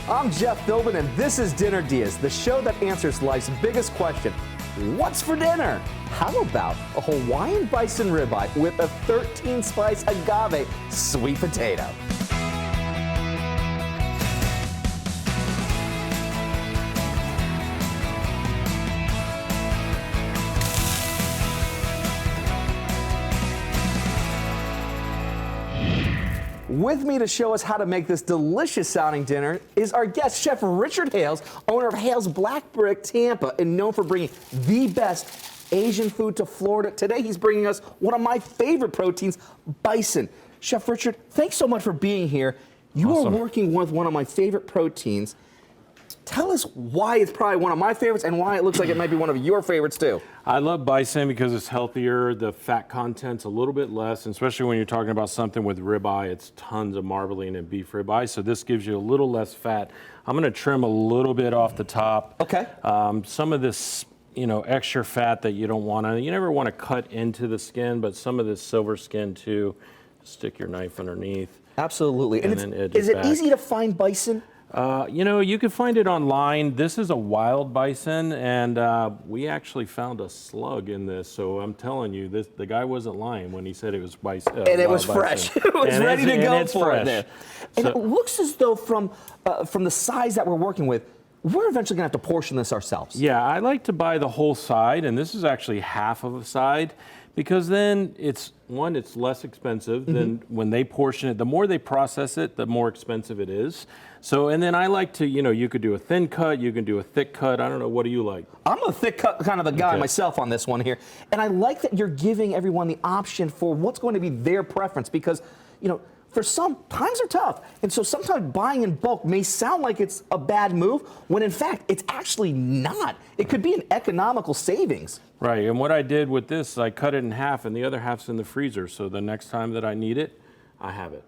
I'm Jeff Philbin, and this is Dinner DeeAs, the show that answers life's biggest question: what's for dinner? How about a Hawaiian bison ribeye with a 13-spice agave sweet potato? With me to show us how to make this delicious sounding dinner is our guest, Chef Richard Hales, owner of Hales Black Brick Tampa, and known for bringing the best Asian food to Florida. Today he's bringing us one of my favorite proteins, bison. Chef Richard, thanks so much for being here. You Awesome. are working with one of my favorite proteins. Tell us why it's probably one of my favorites and why it looks like it might be one of your favorites too. I love bison because it's healthier. The fat content's a little bit less, and especially when you're talking about something with ribeye, it's tons of marbling and beef ribeye, so this gives you a little less fat. I'm gonna trim a little bit off the top. Okay. Some of this, extra fat that you don't wanna, you never wanna cut into the skin, but some of this silver skin too, stick your knife underneath. Absolutely. And And then edge is it it back. easy to find bison? You can find it online. This is a wild bison, and we actually found a slug in this. So I'm telling you, the guy wasn't lying when he said it was bison. And it was fresh. It was ready to go for it there. And So- it looks as though from the size that we're working with, we're eventually going to have to portion this ourselves. Yeah, I like to buy the whole side, and this is actually half of a side, because then it's less expensive than when they portion it. The more they process it, the more expensive it is. So, and then I like to, you could do a thin cut, you can do a thick cut. I don't know, what do you like? I'm a thick cut kind of a guy Okay. myself on this one here. And I like that you're giving everyone the option for what's going to be their preference because, for some, times are tough. And so sometimes buying in bulk may sound like it's a bad move, when in fact, it's actually not. It could be an economical savings. Right, and what I did with this, I cut it in half, and the other half's in the freezer, so the next time that I need it, I have it.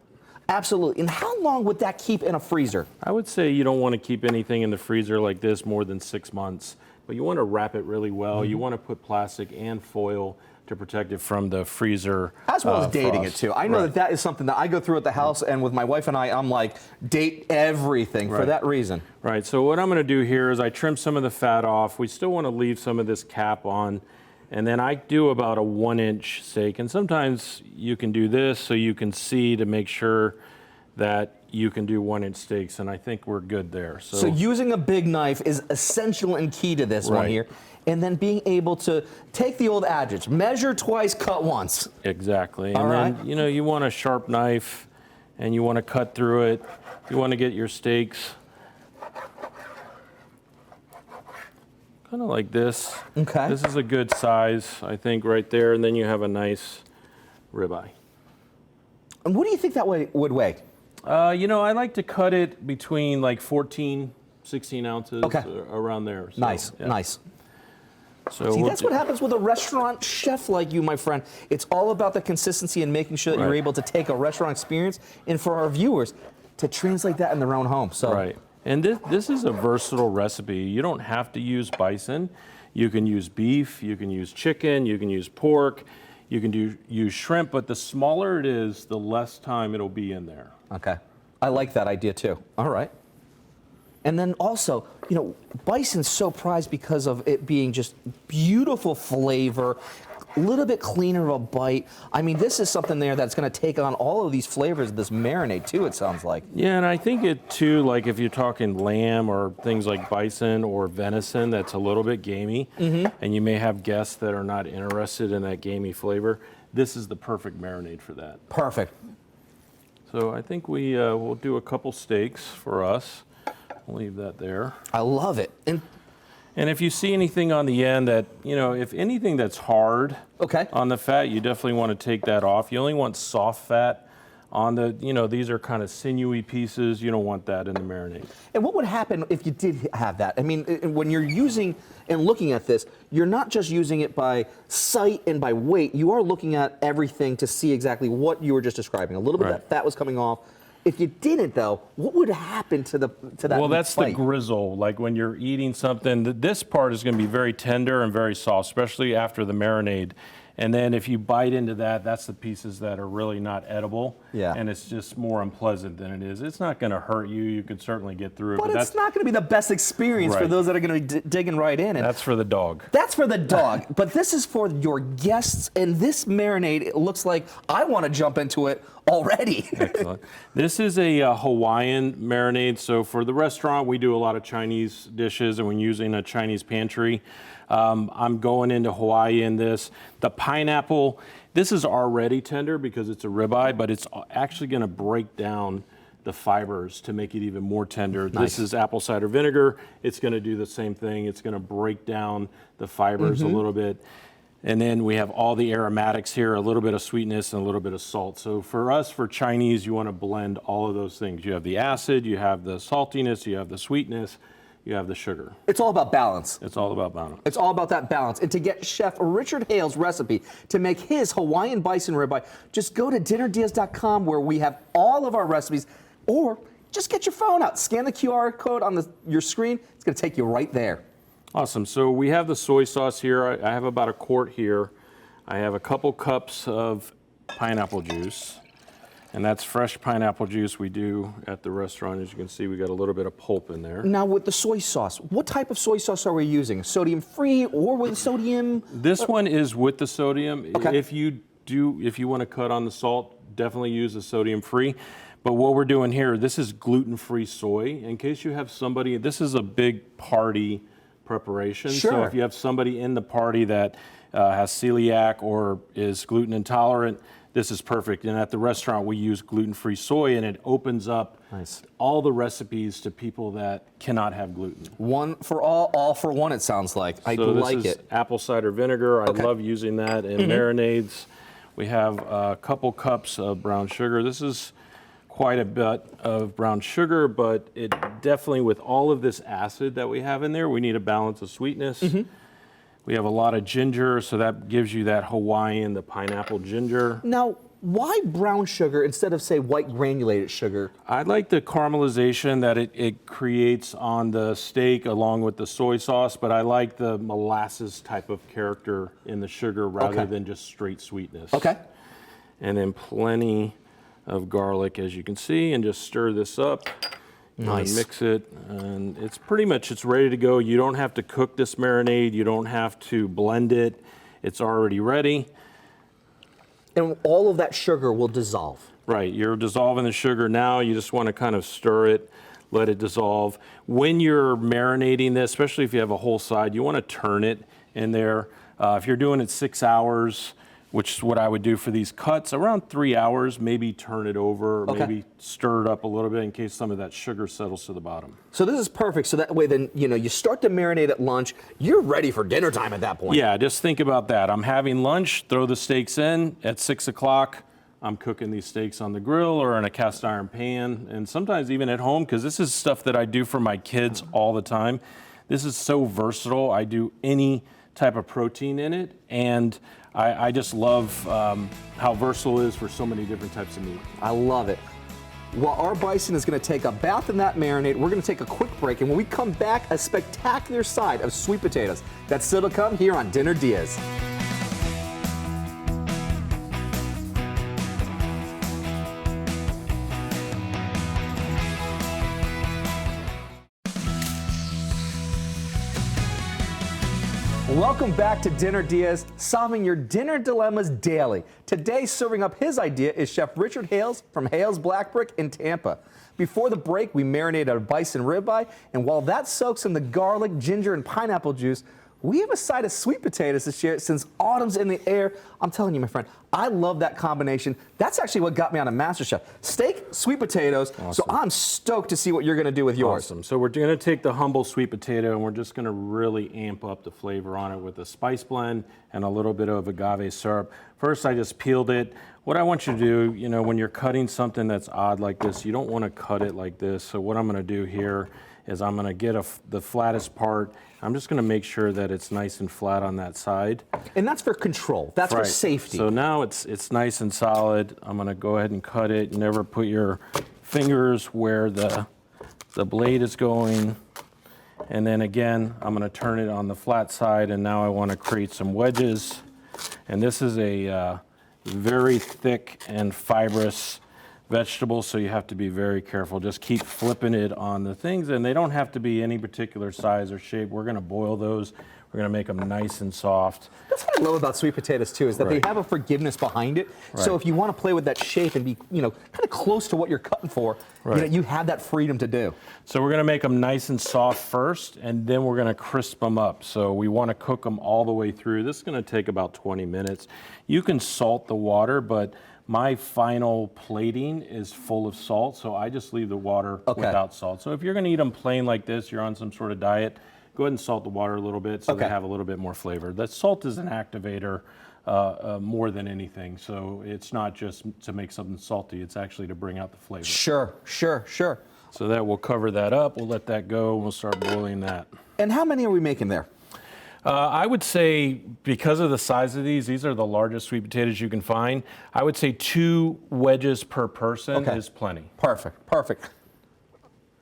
Absolutely. And how long would that keep in a freezer? I would say you don't want to keep anything in the freezer like this more than 6 months, but you want to wrap it really well. You want to put plastic and foil to protect it from the freezer. As well as dating frost. it too. I know Right. that is something that I go through at the house, and with my wife and I'm like, date everything for Right. that reason. Right, so what I'm going to do here is I trim some of the fat off. We still want to leave some of this cap on, and then I do about a 1-inch steak, and sometimes you can do this so you can see to make sure that you can do 1-inch steaks, and I think we're good there. So using a big knife is essential and key to this one Right. here. And then being able to take the old adage, measure twice, cut once. Exactly. All And right. then, you want a sharp knife and you want to cut through it. You want to get your steaks kind of like this. Okay. This is a good size, I think, right there. And then you have a nice ribeye. And what do you think that would weigh? I like to cut it between like 14, 16 ounces, Okay. around there. So, Nice, yeah. nice. So See, we'll that's what happens with a restaurant chef like you, my friend. It's all about the consistency and making sure that you're Right. able to take a restaurant experience and for our viewers to translate that in their own home. So. Right. And this is a versatile recipe. You don't have to use bison. You can use beef, you can use chicken, you can use pork, you can use shrimp, but the smaller it is, the less time it'll be in there. Okay. I like that idea too. All right. And then also, bison's so prized because of it being just beautiful flavor, a little bit cleaner of a bite. I mean, this is something there that's going to take on all of these flavors of this marinade too, it sounds like. Yeah, and I think it too, like if you're talking lamb or things like bison or venison, that's a little bit gamey, and you may have guests that are not interested in that gamey flavor. This is the perfect marinade for that. Perfect. So I think we'll do a couple steaks for us. We'll leave that there. I love it. And if you see anything on the end that, if anything that's hard Okay. on the fat, you definitely want to take that off. You only want soft fat on the, these are kind of sinewy pieces. You don't want that in the marinade. And what would happen if you did have that? I mean, when you're using and looking at this, you're not just using it by sight and by weight. You are looking at everything to see exactly what you were just describing. A little bit of Right. that fat was coming off. If you didn't, though, what would happen to that? Well, that's the bite? grizzle. Like when you're eating something, this part is going to be very tender and very soft, especially after the marinade. And then if you bite into that, that's the pieces that are really not edible. Yeah. and it's just more unpleasant than it is. It's not going to hurt you. You could certainly get through it. But it's not going to be the best experience for Right. those that are going to be digging right in. And That's for the dog. that's for the dog. But this is for your guests. And this marinade, it looks like I want to jump into it already. Excellent. This is a Hawaiian marinade. So for the restaurant, we do a lot of Chinese dishes, and when using a Chinese pantry, I'm going into Hawaii in this. The pineapple, this is already tender because it's a ribeye, but it's actually going to break down the fibers to make it even more tender. Nice. This is apple cider vinegar. It's going to do the same thing. It's going to break down the fibers a little bit. And then we have all the aromatics here, a little bit of sweetness and a little bit of salt. So for us, for Chinese, you want to blend all of those things. You have the acid, you have the saltiness, you have the sweetness, you have the sugar. It's all about balance. It's all about balance. It's all about that balance. And to get Chef Richard Hale's recipe to make his Hawaiian bison ribeye, just go to dinnerdeas.com where we have all of our recipes, or just get your phone out, scan the QR code on your screen. It's going to take you right there. Awesome. So we have the soy sauce here. I have about a quart here. I have a couple cups of pineapple juice, and that's fresh pineapple juice we do at the restaurant. As you can see, we got a little bit of pulp in there. Now with the soy sauce, what type of soy sauce are we using? Sodium-free or with sodium? This one is with the sodium. Okay. If you want to cut on the salt, definitely use the sodium-free. But what we're doing here, this is gluten-free soy. In case you have somebody, this is a big party preparation. Sure. So if you have somebody in the party that has celiac or is gluten intolerant, this is perfect. And at the restaurant, we use gluten-free soy, and it opens up all the recipes to people that cannot have gluten. One for all for one, it sounds like. I So like this is it. apple cider vinegar. Okay. I love using that in marinades. We have a couple cups of brown sugar. This is quite a bit of brown sugar, but it definitely, with all of this acid that we have in there, we need a balance of sweetness. We have a lot of ginger, so that gives you that Hawaiian, the pineapple ginger. Now, why brown sugar instead of, say, white granulated sugar? I like the caramelization that it creates on the steak along with the soy sauce, but I like the molasses type of character in the sugar rather than just straight sweetness. Okay. And then plenty of garlic, as you can see, and just stir this up. Nice. And mix it, and it's pretty much, it's ready to go. You don't have to cook this marinade. You don't have to blend it. It's already ready. And all of that sugar will dissolve. Right, you're dissolving the sugar now. You just want to kind of stir it, let it dissolve. When you're marinating this, especially if you have a whole side, you want to turn it in there. If you're doing it 6 hours, which is what I would do for these cuts, around 3 hours, maybe turn it over, or maybe stir it up a little bit in case some of that sugar settles to the bottom. So this is perfect. So that way then, you start to marinate at lunch, you're ready for dinner time at that point. Yeah, just think about that. I'm having lunch, throw the steaks in at 6 o'clock. I'm cooking these steaks on the grill or in a cast iron pan, and sometimes even at home, because this is stuff that I do for my kids all the time. This is so versatile. I do any type of protein in it, and I just love how versatile it is for so many different types of meat. I love it. While our bison is going to take a bath in that marinade, we're going to take a quick break, and when we come back, a spectacular side of sweet potatoes. That's still to come here on Dinner Diaz. Welcome back to Dinner Diaz, solving your dinner dilemmas daily. Today, serving up his idea is Chef Richard Hales from Hales Black Brick in Tampa. Before the break, we marinated our bison ribeye, and while that soaks in the garlic, ginger, and pineapple juice, we have a side of sweet potatoes to share since autumn's in the air. I'm telling you, my friend, I love that combination. That's actually what got me on a MasterChef. Steak, sweet potatoes. Awesome. So I'm stoked to see what you're going to do with yours. Awesome. So we're going to take the humble sweet potato, and we're just going to really amp up the flavor on it with a spice blend and a little bit of agave syrup. First, I just peeled it. What I want you to do, when you're cutting something that's odd like this, you don't want to cut it like this. So what I'm going to do here is I'm going to get the flattest part. I'm just going to make sure that it's nice and flat on that side. And that's for control. That's for safety. So now it's nice and solid. I'm going to go ahead and cut it. Never put your fingers where the blade is going. And then again, I'm going to turn it on the flat side, and now I want to create some wedges. And this is a very thick and fibrous vegetables, so you have to be very careful. Just keep flipping it on the things, and they don't have to be any particular size or shape. We're going to boil those. We're going to make them nice and soft. That's what I love about sweet potatoes too, is that they have a forgiveness behind it. So if you want to play with that shape and be, kind of close to what you're cutting for, you have that freedom to do. So we're going to make them nice and soft first, and then we're going to crisp them up. So we want to cook them all the way through. This is going to take about 20 minutes. You can salt the water, but my final plating is full of salt, so I just leave the water without salt. So if you're going to eat them plain like this, you're on some sort of diet, go ahead and salt the water a little bit so they have a little bit more flavor. The salt is an activator more than anything, so it's not just to make something salty, it's actually to bring out the flavor. Sure. So that will cover that up, we'll let that go, and we'll start boiling that. And how many are we making there? I would say, because of the size of these are the largest sweet potatoes you can find. I would say 2 wedges per person is plenty. Perfect.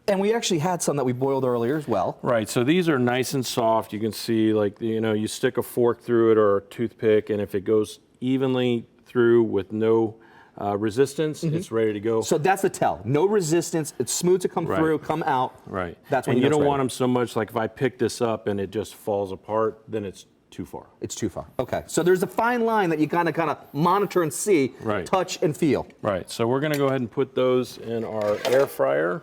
And we actually had some that we boiled earlier as well. Right, so these are nice and soft. You can see, like, you stick a fork through it or a toothpick, and if it goes evenly through with no resistance, it's ready to go. So that's the tell. No resistance. It's smooth to come through, come out. Right. That's when and you don't want them so much, like if I pick this up and it just falls apart, then it's too far. It's too far. Okay. So there's a fine line that you kind of monitor and see, touch and feel. Right. So we're going to go ahead and put those in our air fryer.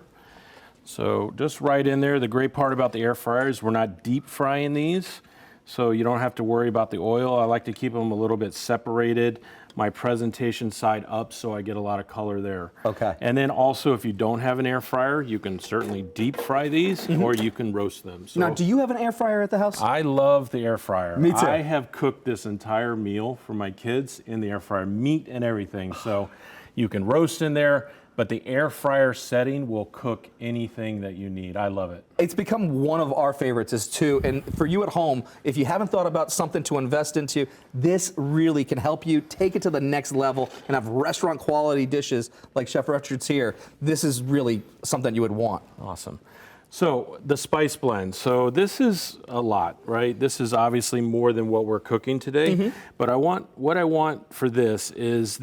So just right in there. The great part about the air fryer is we're not deep frying these, so you don't have to worry about the oil. I like to keep them a little bit separated. My presentation side up, so I get a lot of color there. Okay. And then also, if you don't have an air fryer, you can certainly deep fry these, or you can roast them. So now, do you have an air fryer at the house? I love the air fryer. Me too. I have cooked this entire meal for my kids in the air fryer, meat and everything. So you can roast in there, but the air fryer setting will cook anything that you need. I love it. It's become one of our favorites as too. And for you at home, if you haven't thought about something to invest into, this really can help you take it to the next level and have restaurant quality dishes like Chef Richard's here. This is really something you would want. Awesome. So the spice blend. So this is a lot, right? This is obviously more than what we're cooking today. But what I want for this is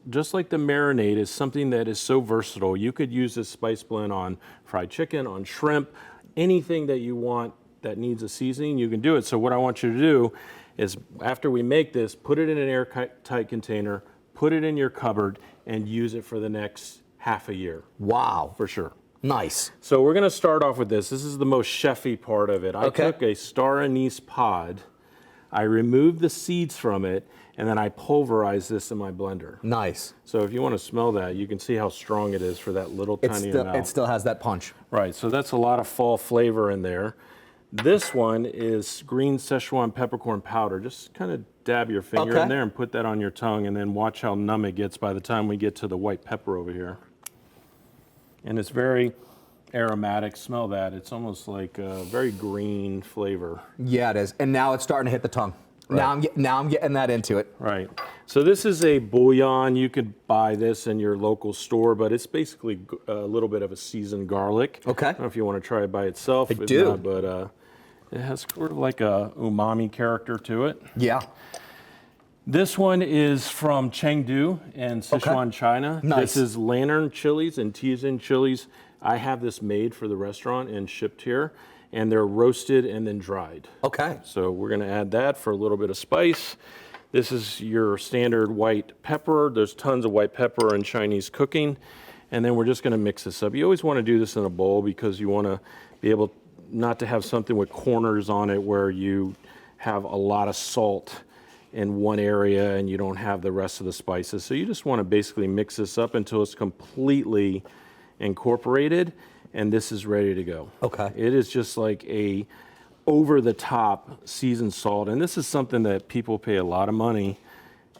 just like the marinade is something that is so versatile. You could use this spice blend on fried chicken, on shrimp, anything that you want that needs a seasoning, you can do it. So what I want you to do is, after we make this, put it in an airtight container, put it in your cupboard, and use it for the next half a year. Wow. For sure. Nice. So we're going to start off with this. This is the most chefy part of it. I took a star anise pod, I removed the seeds from it, and then I pulverized this in my blender. Nice. So if you want to smell that, you can see how strong it is for that little tiny amount. It still has that punch. Right, so that's a lot of fall flavor in there. This one is green Szechuan peppercorn powder. Just kind of dab your finger in there and put that on your tongue, and then watch how numb it gets by the time we get to the white pepper over here. And it's very aromatic. Smell that. It's almost like a very green flavor. Yeah, it is. And now it's starting to hit the tongue. Right. Now I'm getting that into it. Right. So this is a bouillon. You could buy this in your local store, but it's basically a little bit of a seasoned garlic. Okay. I don't know if you want to try it by itself. I do. Not, but it has sort of like a umami character to it. Yeah. This one is from Chengdu in Sichuan, China. Nice. This is lantern chilies and Tianjin chilies. I have this made for the restaurant and shipped here, and they're roasted and then dried. Okay. So we're going to add that for a little bit of spice. This is your standard white pepper. There's tons of white pepper in Chinese cooking. And then we're just going to mix this up. You always want to do this in a bowl because you want to be able not to have something with corners on it where you have a lot of salt in one area and you don't have the rest of the spices. So you just want to basically mix this up until it's completely incorporated, and this is ready to go. Okay. It is just like a over-the-top seasoned salt, and this is something that people pay a lot of money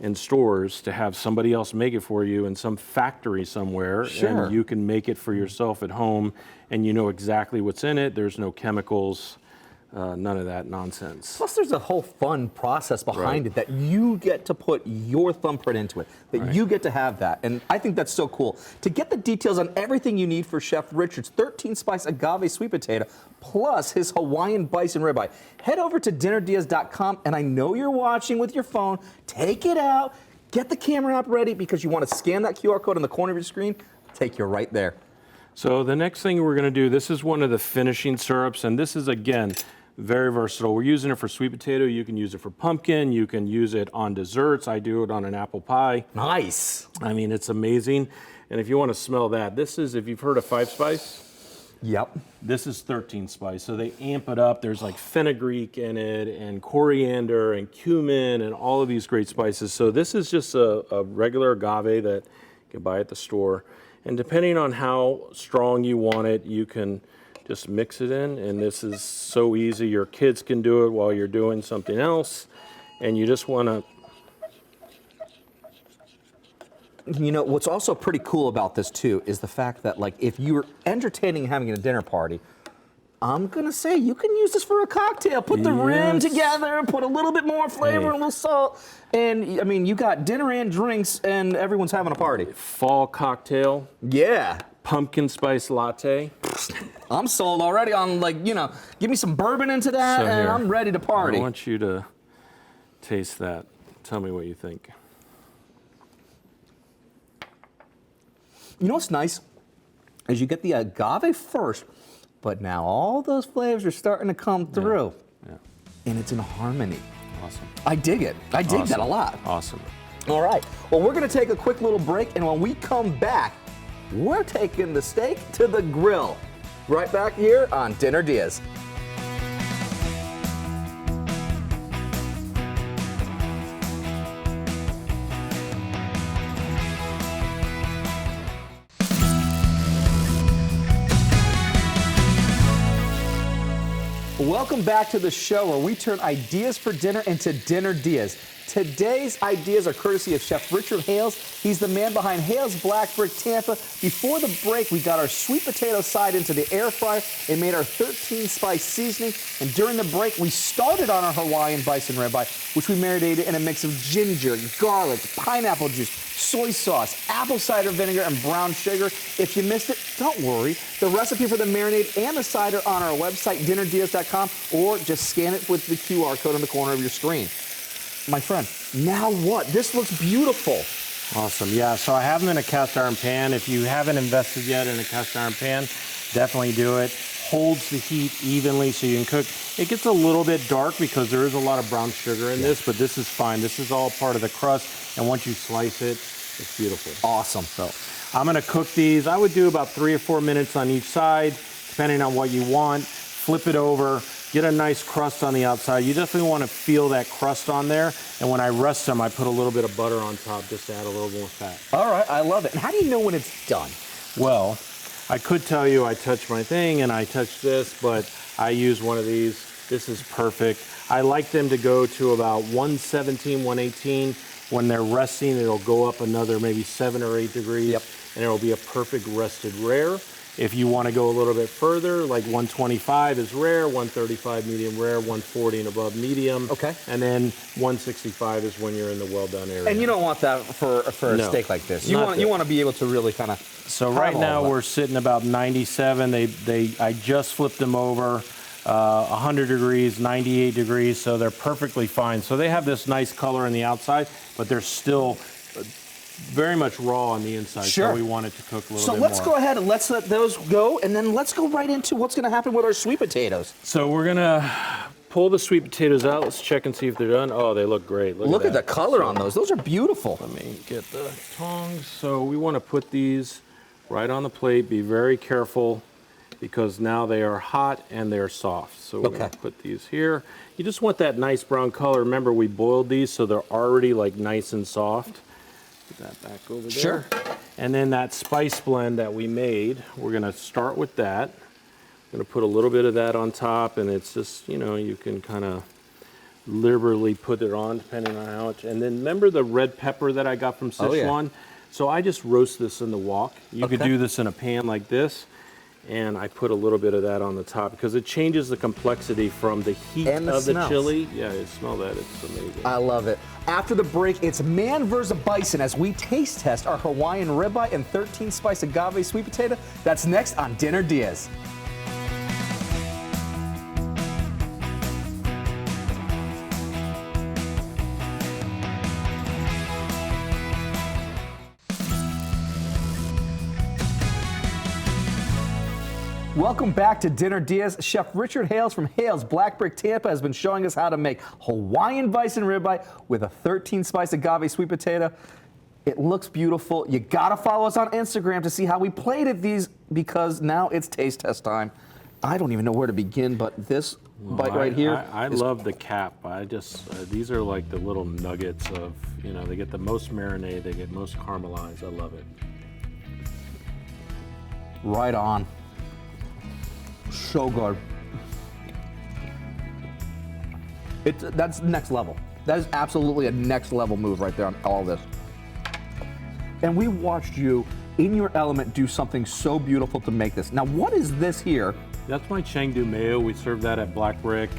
in stores to have somebody else make it for you in some factory somewhere, and you can make it for yourself at home, and you know exactly what's in it. There's no chemicals. None of that nonsense. Plus, there's a whole fun process behind it that you get to put your thumbprint into it, that you get to have that. And I think that's so cool. To get the details on everything you need for Chef Richard's 13-spice agave sweet potato, plus his Hawaiian bison ribeye, head over to dinnerdeas.com. And I know you're watching with your phone. Take it out. Get the camera app ready because you want to scan that QR code in the corner of your screen. Take you right there. So the next thing we're going to do, this is one of the finishing syrups, and this is, again, very versatile. We're using it for sweet potato. You can use it for pumpkin. You can use it on desserts. I do it on an apple pie. Nice. I mean, it's amazing. And if you want to smell that, this is, if you've heard of 5-spice, Yep. this is 13-spice. So they amp it up. There's like fenugreek in it and coriander and cumin and all of these great spices. So this is just a regular agave that you can buy at the store. And depending on how strong you want it, you can just mix it in. And this is so easy. Your kids can do it while you're doing something else. And you just want to... You know, what's also pretty cool about this too is the fact that, like, if you're entertaining having a dinner party, I'm gonna say you can use this for a cocktail. Put the rim together, put a little bit more flavor, and a little salt, and I mean, you got dinner and drinks, and everyone's having a party. Fall cocktail. Yeah. Pumpkin spice latte. I'm sold already on, like, you know, give me some bourbon into that, So and here, I'm ready to party. I want you to taste that. Tell me what you think. You know what's nice is you get the agave first, but now all those flavors are starting to come through, and it's in harmony. Awesome. I dig it. I dig that a lot. Awesome. All right. Well, we're going to take a quick little break, and when we come back, we're taking the steak to the grill. Right back here on Dinner DeeAs. Welcome back to the show where we turn ideas for dinner into Dinner DeeAs. Today's ideas are courtesy of Chef Richard Hales. He's the man behind Hales Black Brick Tampa. Before the break, we got our sweet potato side into the air fryer and made our 13-spice seasoning. And during the break, we started on our Hawaiian Bison Ribeye, which we marinated in a mix of ginger, garlic, pineapple juice, soy sauce, apple cider vinegar, and brown sugar. If you missed it, don't worry. The recipe for the marinade and the cider on our website, dinnerdeas.com, or just scan it with the QR code on the corner of your screen. My friend, now what? This looks beautiful. Awesome. Yeah, so I have them in a cast iron pan. If you haven't invested yet in a cast iron pan, definitely do it. Holds the heat evenly so you can cook. It gets a little bit dark because there is a lot of brown sugar in this, but this is fine. This is all part of the crust, and once you slice it, it's beautiful. Awesome. So I'm going to cook these. I would do about 3 or 4 minutes on each side, depending on what you want. Flip it over. Get a nice crust on the outside. You definitely want to feel that crust on there. And when I rest them, I put a little bit of butter on top just to add a little more fat. All right, I love it. And how do you know when it's done? Well, I could tell you I touched my thing and I touched this, but I use one of these. This is perfect. I like them to go to about 117, 118. When they're resting, it'll go up another maybe 7 or 8 degrees. Yep. And it'll be a perfect rested rare. If you want to go a little bit further, like 125 is rare, 135 medium rare, 140 and above medium. Okay. And then 165 is when you're in the well done area. And you don't want that for a No, steak like this. not You want to be able to really kind of. So right now we're sitting about 97. I just flipped them over 100 degrees, 98 degrees, so they're perfectly fine. So they have this nice color on the outside, but they're still very much raw on the inside. Sure. So we want it to cook a little bit So more. let's go ahead and let's let those go, and then let's go right into what's going to happen with our sweet potatoes. So we're gonna pull the sweet potatoes out. Let's check and see if they're done. Oh, they look great. Look at the that. color on those. Those are beautiful. Let me get the tongs. So we want to put these right on the plate. Be very careful because now they are hot and they're soft. So we're going to put these here. You just want that nice brown color. Remember, we boiled these, so they're already like nice and soft. Put that back over there. Sure. And then that spice blend that we made, we're going to start with that. I'm going to put a little bit of that on top, and it's just, you know, you can kind of liberally put it on depending on how much. And then remember the red pepper that I got from Sichuan? So I just roast this in the wok. You could do this in a pan like this, and I put a little bit of that on the top because it changes the complexity from the heat And the of the smells. chili. Yeah, you smell that. It's amazing. I love it. After the break, it's man versus bison as we taste test our Hawaiian ribeye and 13-spice agave sweet potato. That's next on Dinner DeeAs. Welcome back to Dinner DeeAs. Chef Richard Hales from Hales Black Brick Tampa has been showing us how to make Hawaiian bison ribeye with a 13-spice agave sweet potato. It looks beautiful. You gotta follow us on Instagram to see how we plated these, because now it's taste test time. I don't even know where to begin, but this bite right here. I love the cap. I just, these are like the little nuggets of, you know, they get the most marinade, they get most caramelized. I love it. Right on. So good. That's next level. That is absolutely a next level move right there on all this. And we watched you in your element do something so beautiful to make this. Now, what is this here? That's my Chengdu mayo. We serve that at Black Brick.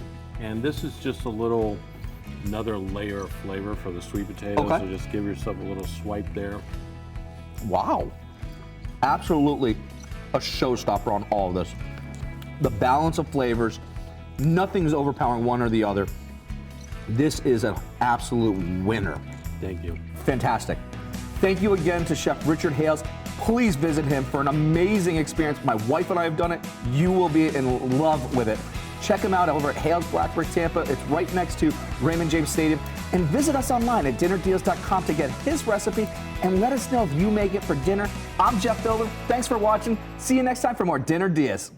And this is just another layer of flavor for the sweet potato. Okay. So just give yourself a little swipe there. Wow. Absolutely a showstopper on all of this. The balance of flavors, nothing's overpowering one or the other. This is an absolute winner. Thank you. Fantastic. Thank you again to Chef Richard Hales. Please visit him for an amazing experience. My wife and I have done it. You will be in love with it. Check him out over at Hales Black Brick Tampa. It's right next to Raymond James Stadium. And visit us online at dinnerdeals.com to get his recipe and let us know if you make it for dinner. I'm Jeff Dover. Thanks for watching. See you next time for more Dinner DeeAs.